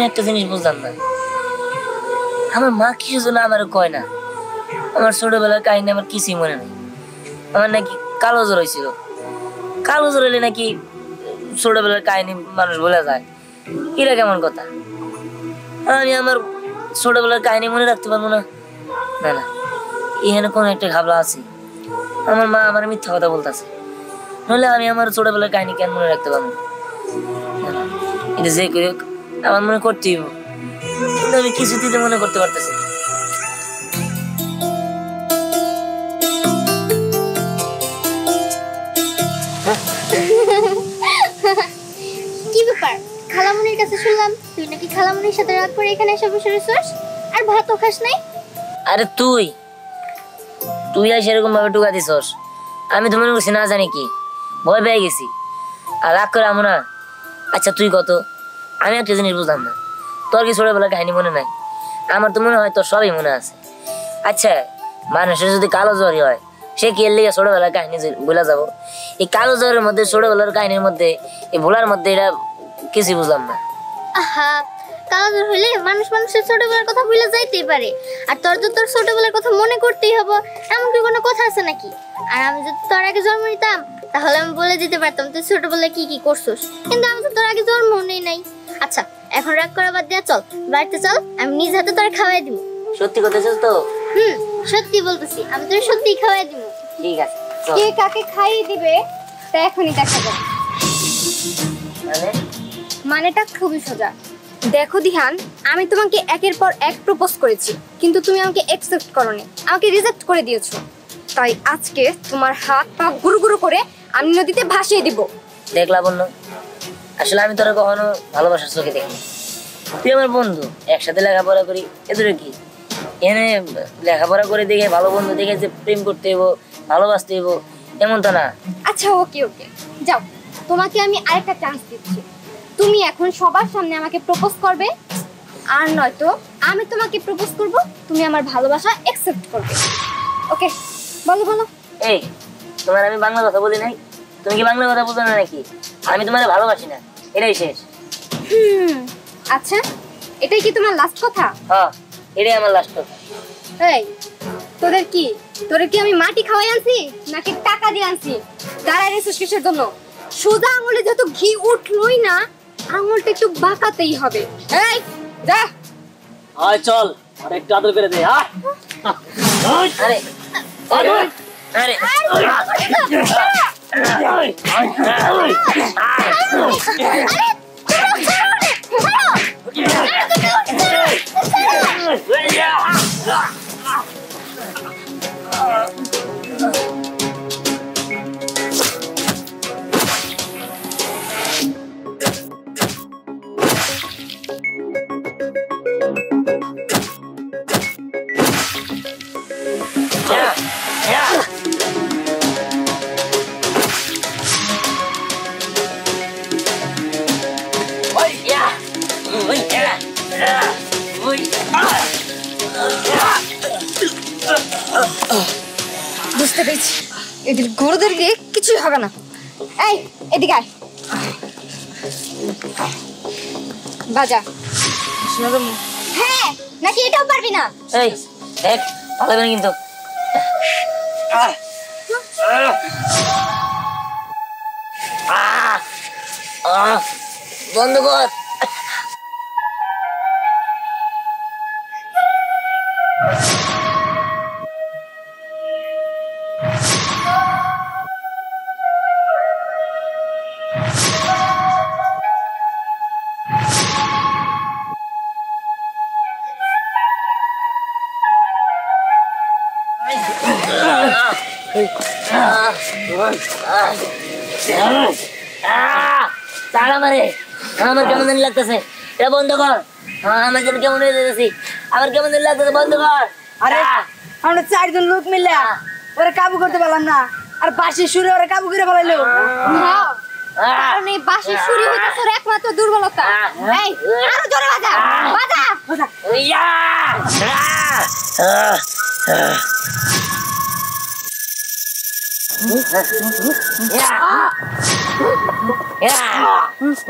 একটা জিনিস বুঝলাম না, আমার মা কিছু জন্য আমার কয় না। আমার ছোটবেলার কাহিনী আমার কিছুই মনে নেই। আমার নাকি কালো জ্বর হয়েছিল, কালো জ্বর হলে নাকি ছোটবেলার কাহিনী মানুষ বলে যায়। এটা কেমন কথা? আমি আমার ছোটবেলার কাহিনী মনে রাখতে পারবো না? না না, এখানে কোনো একটা ঘাবলা আছে। আমার মা আমার মিথ্যা কথা বলতেছে, নইলে আমি আমার ছোটবেলার কাহিনী কেন মনে রাখতে পারবো না? এটা যে করে আমার মনে করতেই, কিন্তু আমি কিছুতেই মনে করতে পারতেছি। কি ব্যাপার? খালামুনির কাছে শুনলাম তুই নাকি খালামুনির সাথে রাগ করে এখানে এসে বসে রইছস, আর ভাতও খাস নাই। আরে তুই আর সেরকম ভাবে টুকা দিছস, আমি তো মনে করছি না জানি কি ভয় পেয়ে গেছি আর রাগ করে আমো না। আচ্ছা তুই কত, আমি একটা জিনিস বুঝলাম না, তোর কি ছোটবেলার কাহিনী মনে নাই? আমার তো মনে হয় তোর সবই মনে আছে। আচ্ছা মানুষের যদি কালো জ্বরই হয়, সে কি এর লেগে ছোটবেলার কাহিনী ভুলা যাবো? এই কালো জ্বরের মধ্যে, ছোটবেলার কাহিনীর মধ্যে, এই ভোলার মধ্যে এটা কিছুই বুঝলাম না। আহা, কালো জ্বর হইলে মানুষ মানুষের ছোটবেলার কথা ভুলে যাইতেই পারে, আর তোর তো তোর ছোটবেলার কথা মনে করতেই হবে, এমন কি কোনো কথা আছে নাকি? আর আমি যদি তোর আগে জন্ম নিতাম তাহলে আমি বলে দিতে পারতাম তুই ছোটবেলায় কি কি করছিস, কিন্তু আমি তো তোর আগে জন্ম নেই নাই। আচ্ছা এখন রাগ করা বাদ দিয়া চল বাড়িতে চল, আমি নিজ হাতে তোর খাওয়াই দিব। সত্যি কথা তো? সত্যি বলতেছি, আমি তোর সত্যি খাওয়াই দিব। ঠিক আছে, কে কাকে খাইয়ে দিবে তা এখনই দেখা যাবে। মানেটা খুবই সোজা। দেখো দিহান, আমি তোমাকে একের পর এক প্রপোজ করেছি, কিন্তু তুমি আমাকে অ্যাকসেপ্ট করোনি, আমাকে রিজেক্ট করে দিয়েছো। তাই আজকে তোমার হাত পা গুরু গুরু করে আমি নদীতে ভাসিয়ে দিব। দেখলা বললো, আসলে আমি তোরা কখনো ভালোবাসার চোখে দেখিনি। তুই আমার বন্ধু, একসাথে লেখাপড়া করি, এদের কি এনে লেখাপড়া করে দেখে ভালো বন্ধু দেখে যে প্রেম করতে হইব, ভালোবাসতে হইব এমন তো না। আচ্ছা ওকে ওকে, যাও, তোমাকে আমি আরেকটা চান্স দিচ্ছি। তুমি এখন সবার সামনে আমাকে প্রপোজ করবে, আর নয়তো আমি তোমাকে প্রপোজ করব, তুমি আমার ভালোবাসা অ্যাকসেপ্ট করবে। ওকে, বলো বলো। এই তোমার আমি বাংলা কথা বলি নাই, তুমি কি বাংলা কথা বুঝো না নাকি? আমি তোমার ভালোবাসি না, এটাই শেষ। আচ্ছা, এটাই কি তোমার লাস্ট কথা? হ্যাঁ, এটাই আমার লাস্ট কথা। এই তোদের কি আমি মাটি খাওয়াই আনছি নাকি টাকা দিয়ে আনছি? দাঁড়ায় রেছিস কিসের জন্য? সোজা আঙুলে যত ঘি উঠলই না, আঙুলটা একটু বাঁকাতেই হবে। এই যা, আয় চল, আর একটু আদর করে দে। আরে আরে বুঝতে পেরেছি, এদের গরুদের দিয়ে কিছুই হবে না। এই এদিকে আয়, বাজা। হ্যাঁ নাকি এটাও পারবি না? এই দেখ, পালাবে না কিন্তু। বন্ধ কর। আমার কেমন জানি লাগতেছে, এটা বন্ধ কর। আমার যেন কেমন হয়ে যাচ্ছি, আমার কেমন জানি লাগতেছে, বন্ধ কর। আরে আমরা 4 জন লোক মিলে ওরে কাবু করতে পারলাম না আর বাঁশির সুরে ওরে কাবু করে ফেলাইলো হ্যাঁ কারণ এই বাঁশির সুরে হইছে তোর একমাত্র দুর্বলতা এই আরো জোরে বাজা বাজা ইয়া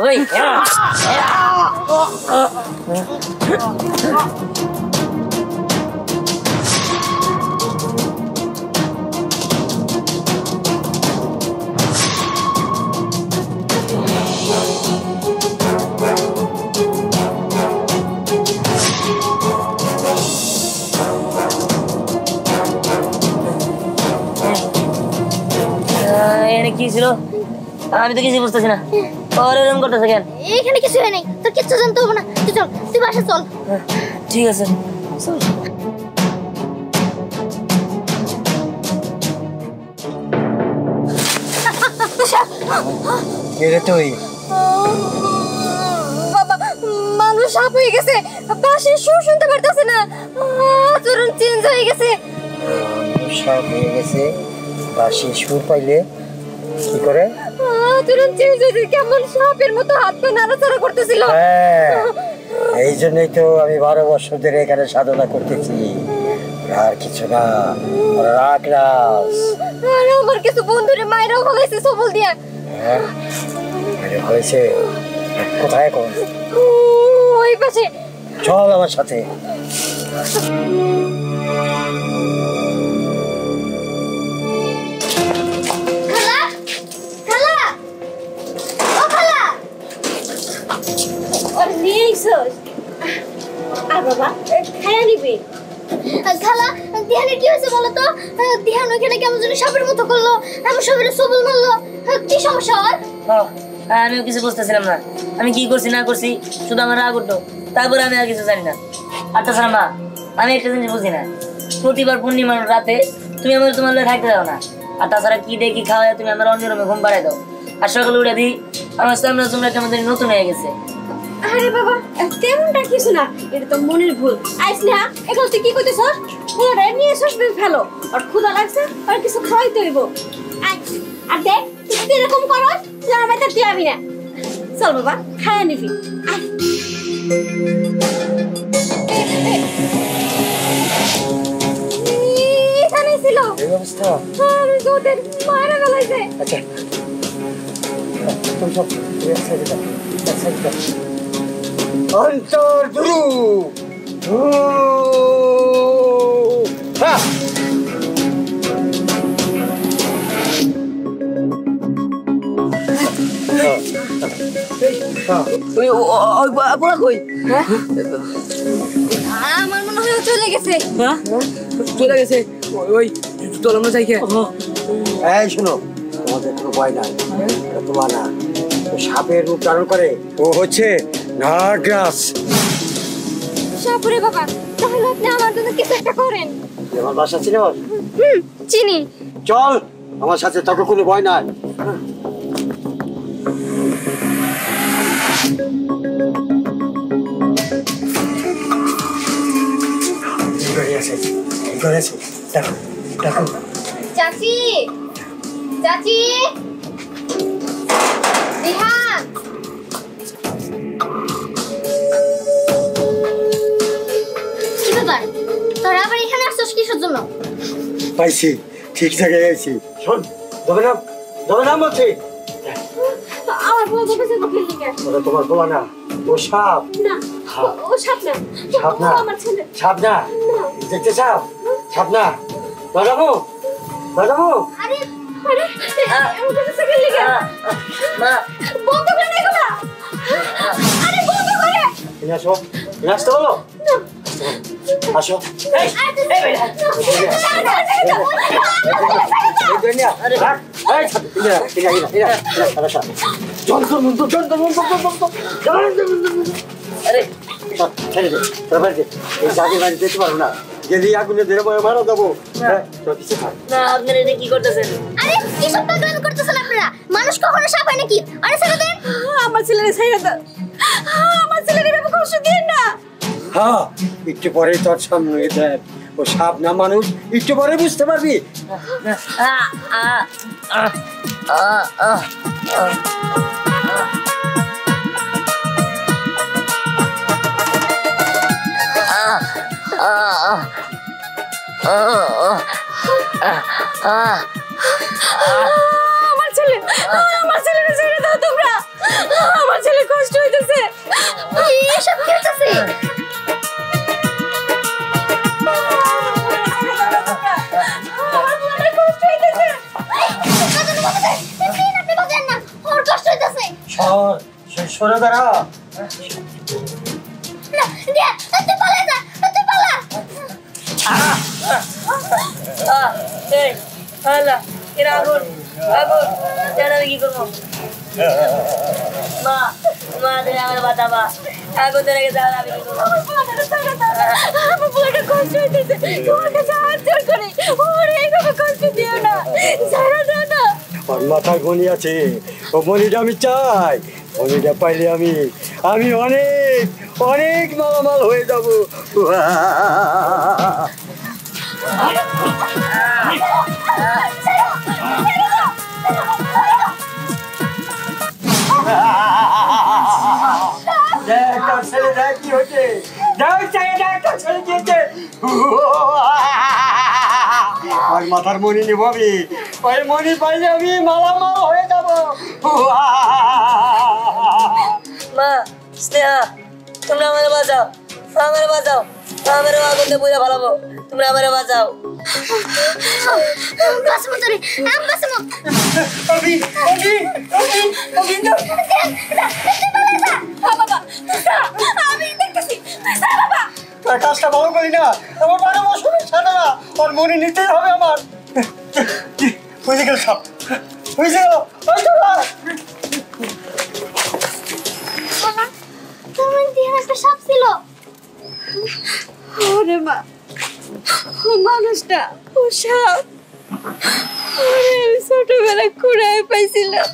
ওই কি ছিল আমি তো কিছু বুঝতেছি না ওর এরকম করতেছে কেন এখানে কিছু হয় নাই তোর কিচ্ছু জানতে হবে না তুই চল তুই বাসা চল ঠিক আছে তুই বাবা মানুষ সাপ হয়ে গেছে বাঁশির সুর শুনতে পারতেছে না আচরণ চেঞ্জ হয়ে গেছে সাপ হয়ে গেছে বাঁশি সুর পাইলে কি করে আচরণ চেঞ্জ হয়েছে কেমন সাপের মতো হাত পা নাড়াচাড়া করতেছিল এই জন্যই তো আমি 12 বছর ধরে এখানে সাধনা করতেছি আর কিছু না রাখ রাস আর আমার কিছু বন্ধুরে মায়েরাও ফলাইছে সবল দিয়া হয়েছে কোথায় এখন ওই পাশে চল আমার সাথে খালা ধ্যানের কি হয়েছে বলো তো ধ্যান ওইখানে কেমন যেন সাপের মতো করলো আমার শরীরে সবল মারলো কি সমস্যা ওর আমিও কিছু বুঝতেছিলাম না আমি কি করছি না করছি শুধু আমার রাগ উঠলো তারপরে আমি আর কিছু জানি না আর তাছাড়া মা আমি একটা জিনিস বুঝি না প্রতিবার পূর্ণিমার রাতে তুমি আমার তোমার লোক থাকতে দাও না আর তাছাড়া কি দেখি খাওয়া তুমি আমার অন্য রুমে ঘুম পাড়াই দাও আর সকালে উঠে দিই আমার সামনে তোমরা কেমন জানি নতুন হয়ে গেছে আরে বাবা তেমনটা কিছু না এটা তো মনের ভুল আইসলে এখন তুই কি করতেছ ওরা নিয়ে এসে ফেলো আর ক্ষুধা লাগছে আর কিছু খাওয়াইতে হইব আর দেখ তুই এরকম করো যার বাইতে তুই আমি না চল বাবা খাওয়া নিবি এখানে ছিল এই অবস্থা আরে তোদের মারা গেলাইছে আচ্ছা তুমি সব এক সাইডে যাও অন্তর দুরু আমার মনে হয় চলে গেছে চলে গেছে ওই চল আমরা যাই এই শোনো তোমাদের কোনো ভয় নাই এটা তোমার না ও সাপের রূপ ধারণ করে ও হচ্ছে নাগরাজ সাপুরে বাবা তাহলে আপনি আমার জন্য কিছু একটা করেন আমার বাসা ছিল চিনি চল আমার সাথে তোকে কোনো ভয় নাই চাচি চাচি রিহান কি ব্যাপার তোরা আবার এখানে আসছিস কিসের জন্য পাইছি ঠিক জায়গায় গেছি শোন দবে নাম বলছি আমার বউ দেখেছে মুখের দিকে ওটা তোমার বলা না ও সাপ না ও সাপ না সাপ না আমার ছেলে সাপ না দেখতে সাপ সাপ না বাজাবো আরে আরে আমার কাছে সেকেন্ড লিখে মা বন্ধ করে দেখো না আরে বন্ধ করে এনে আসো আসতে বলো আসো আরে যেতে পারবো না গেলি আগুনে ধরে মারা দেবো না আপনারা এটা কি করতেছেন আরে কি সব পাগলামি করতেছেন আপনারা মানুষ কখনো সাপ হয় নাকি আরে ছেড়ে দেন আমার ছেলেরে ছেড়ে দাও আমার ছেলেরে এভাবে কষ্ট দিন না হ্যাঁ একটু পরে তোর সামনে দেখ ও ও সাপ না মানুষ, একটু পরে বুঝতে পারবি। আমার ছেলে, আমার ছেলেকে ছেড়ে দাও তোমরা, আমার ছেলে কষ্ট হইতেছে। এসব কি হইতেছে? সরে দাঁড়া। কি করবো? মা মা তুমি আমার বাঁচাবা, আগুন ধরে গেছে, আমি কি করবো? আমার পুরোটা কষ্ট হইতেছে, তোমার কাছে হাত জোর করে, ওরে এইভাবে কষ্ট দিও না, ছাড়া দাও না। ওর মাথায় মনি আছে, ও মনিটা আমি চাই। মনিটা পাইলে আমি অনেক অনেক মালামাল হয়ে যাব। দেখ কি হচ্ছে, ছেলে দিয়েছে। ওই মাথার মনি নিব আমি, ওই মনি পাইলে আমি মালামাল হয়ে যাব। মা স্নেহা, তোমরা আমারে বাঁচাও, আমারে বাঁচাও, আমারে আগুনে পুড়ে ফেলাবো, তোমরা আমারে বাঁচাও। কাজটা ভালো করি না, আমার 12 বছরের সাদা না, ওর মনি নিতেই হবে আমার। বুঝে গেল সব, বুঝে গেল। তোমার দিয়ে একটা সাপ ছিল। ওরে মা, ও মানুষটা, ও সাপ, ওরে আমি ছোটবেলায় কুড়ায় পাইছিলাম।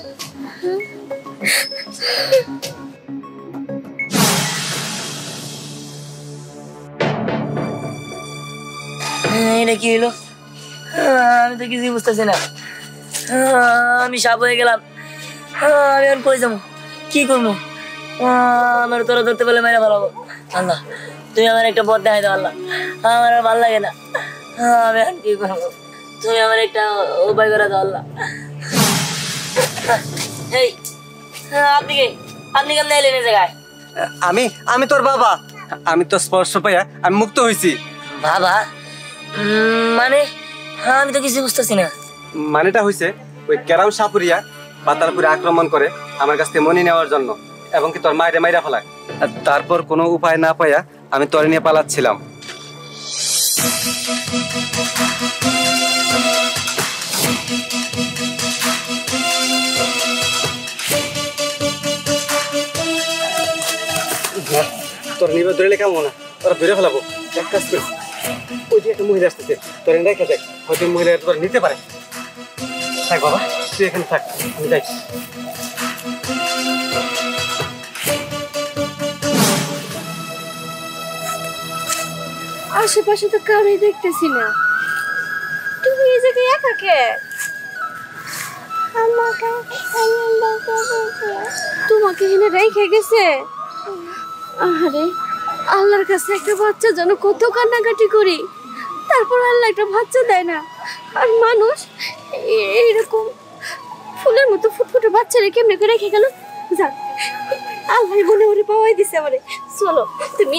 এটা কি হলো? আমি তো কিছুই বুঝতেছি না। আমি সাপ হয়ে গেলাম, আমি এখন কই যাবো, কি করবো? আমার তোরা ধরতে পারলে মেরে ফেলাবো। আল্লাহ তুমি আমার একটা পথ দেখাই দাও। আল্লাহ আমার আর ভালো লাগে না, আমি এখন কি করবো? তুমি আমার একটা উপায় করে দাও আল্লাহ। এই আপনি কে? আপনি কেমন এলেন এই জায়গায়? আমি তোর বাবা, আমি তো স্পর্শ পাইয়া আমি মুক্ত হয়েছি। বাবা মানে আমি তো কিছু বুঝতেছি না। মানেটা হয়েছে ওই কেরাম সাপুরিয়া পাতালপুরে আক্রমণ করে আমার কাছ থেকে মনি নেওয়ার জন্য, এবং কি তোর মায়ের মাইরা ফেলায়। আর তারপর কোনো উপায় না পাইয়া আমি তোরে নিয়ে পালাচ্ছিলাম। তোর নিবে ধরে কেমন না, তোরা ধরে ফেলাবো। এক কাজ করি, ওই যে একটা মহিলা আসতেছে, তোর রেখে যাই, হয়তো মহিলা তোর নিতে পারে। থাক বাবা, তুই এখানে থাক, আমি যাই। আশেপাশে তো কারোই দেখতেছি না, তুমি এই জায়গায় একা কে? তোমাকে এখানে রেখে গেছে? আরে আল্লাহর কাছে একটা বাচ্চা যেন কত কান্নাকাটি করি, তারপর আল্লাহ একটা বাচ্চা দেয় না। আর মানুষ এইরকম ফুলের মতো ফুটফুটে বাচ্চারে কেমনে করে রেখে গেল? যাক, আল্লাহ মনে মনে পাওয়াই দিছে আমারে। চলো তুমি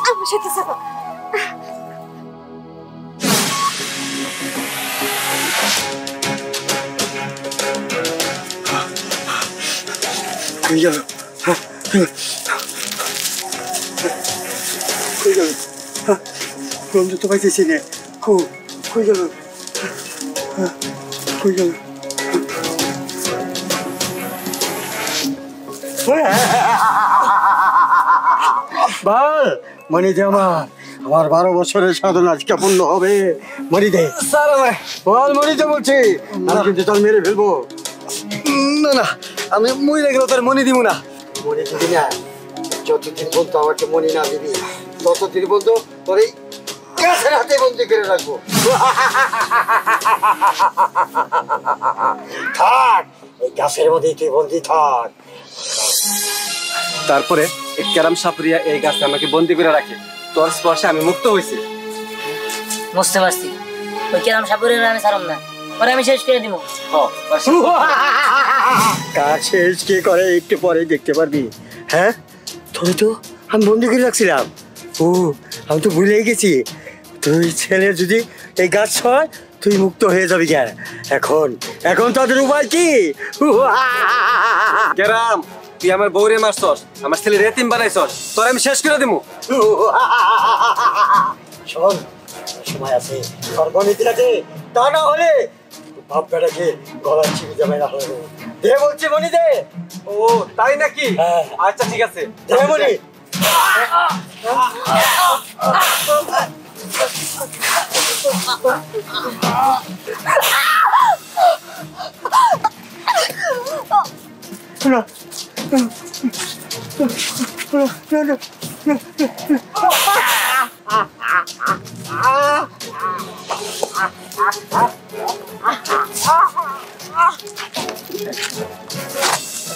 আমার সাথে যাবো। কই গেল? কই গেল? গন্ধ তো পাইতেছি না। কই গেল? কই গেল? বল মনি দে, আমার 12 বছরের সাধনা আজকে পূর্ণ হবে। মনি দে স্যার, আমার বল, মনি দে বলছি, আমি কিন্তু তোর মেরে ফেলবো। না না, আমি মরে গেল তোর মনি দিব না। মনি দিবি না, যতদিন বলতো আমাকে মনি না দিবি, ততদিন বলতো তোর এই গাছের হাতে বন্দি করে রাখবো। থাক, এই গাছের মধ্যেই তুই বন্দি থাক। তারপরে এই ক্যারাম সাপুরিয়া এই গাছে আমাকে বন্দি করে রাখে। তোর স্পর্শে আমি মুক্ত হয়েছি। বুঝতে পারছি, ওই কেরাম সাপুরের আমি ছাড়ব না, পরে আমি শেষ করে দিব। কাজ শেষ কে করে একটু পরে দেখতে পারবি। হ্যাঁ, তোর তো আমি বন্দি করে রাখছিলাম। ও, আমি তো ভুলেই গেছি। তুই ছেলে যদি এই গাছ হয় তুই মুক্ত হয়ে যাবি কেন? এখন এখন তাদের উপায় কি? ক্যারাম, তুই আমার বউরে মারছস, আমার ছেলে রেতিম বানাইছস, তোর আমি শেষ করে দেবো। শোন, সময় আছে, সর্বনীতি আছে, তা না হলে বাপ বেটাকে গলায় ছিঁড়ে যাবে না হলে। দে বলছি মনি, দে। ও তাই নাকি? হ্যাঁ। আচ্ছা ঠিক আছে, দে মনি।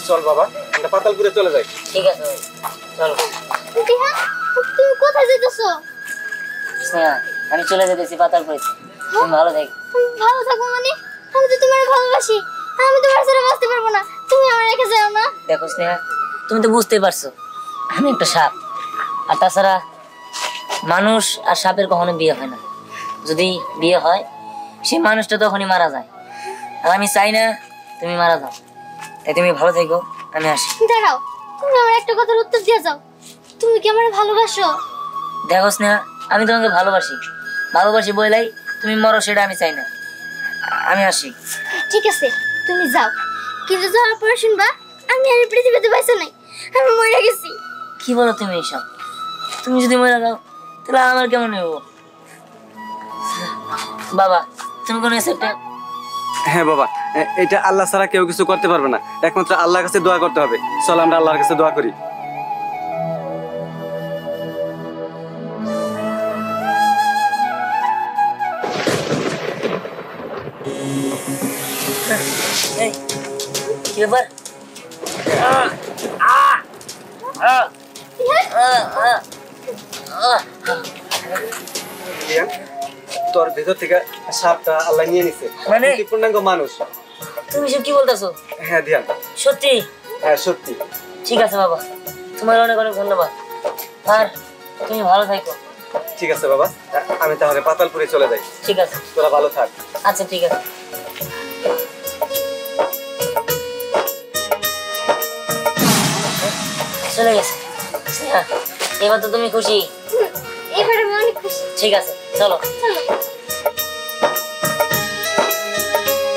চল বাবা, আমরা পাতালপুরে চলে যাই। ঠিক আছে ভাই, চলো। দিহা, তুমি কোথায় যেতেছো? স্নেহা, আমি চলে যেতেছি পাতালপুরে। তুমি ভালো থাকো। ভালো থাকো মানে? আমি তো তোমার ভালোবাসি, আমি তোমার ছাড়া বাঁচতে পারবো না, তুমি আমার রেখে যাও না। দেখো স্নেহা, তুমি তো বুঝতেই পারছো আমি একটা সাপ। আর তাছাড়া মানুষ আর সাপের কখনো বিয়ে হয় না। যদি বিয়ে হয় সেই মানুষটা তখনই মারা যায়। আর আমি চাই না তুমি মারা যাও। তাই তুমি ভালো থেকো, আমি আসি। দাঁড়াও, তুমি আমার একটা কথার উত্তর দিয়ে যাও। তুমি কি আমার ভালোবাসো? দেখো স্নেহা, আমি তোমাকে ভালোবাসি, ভালোবাসি বলেই তুমি মরো সেটা আমি চাই না। আমি আসি। ঠিক আছে, তুমি যাও, কিন্তু যাওয়ার পরে শুনবা আমি আর এই পৃথিবীতে বেঁচে নাই, আমি মরে গেছি। কি বলো তুমি এইসব? তুমি যদি মরে যাও তাহলে আমার কেমন হইব? বাবা, তুমি কোনো একটা হ্যাঁ বাবা, এটা আল্লাহ ছাড়া কেউ কিছু করতে পারবে না, একমাত্র আল্লাহর কাছে দোয়া করতে হবে। চল আমরা আল্লাহর কাছে দোয়া করি। এই, কি ব্যাপার? তোর ভেতর থেকে সাপটা আল্লাহ নিয়ে নিছে, মানে? তুই পূর্ণাঙ্গ মানুষ। তুমি সব কি বলতেছো? হ্যাঁ ধ্যান, সত্যি? হ্যাঁ সত্যি। ঠিক আছে বাবা, তোমার অনেক অনেক ধন্যবাদ। আর তুমি ভালো থাকো। ঠিক আছে বাবা, আমি তাহলে পাতালপুরে চলে যাই। ঠিক আছে, তোরা ভালো থাক। আচ্ছা ঠিক আছে। চলে গেছে। এবার তো তুমি খুশি? এবারে আমি অনেক খুশি। ঠিক আছে, চলো। চলো।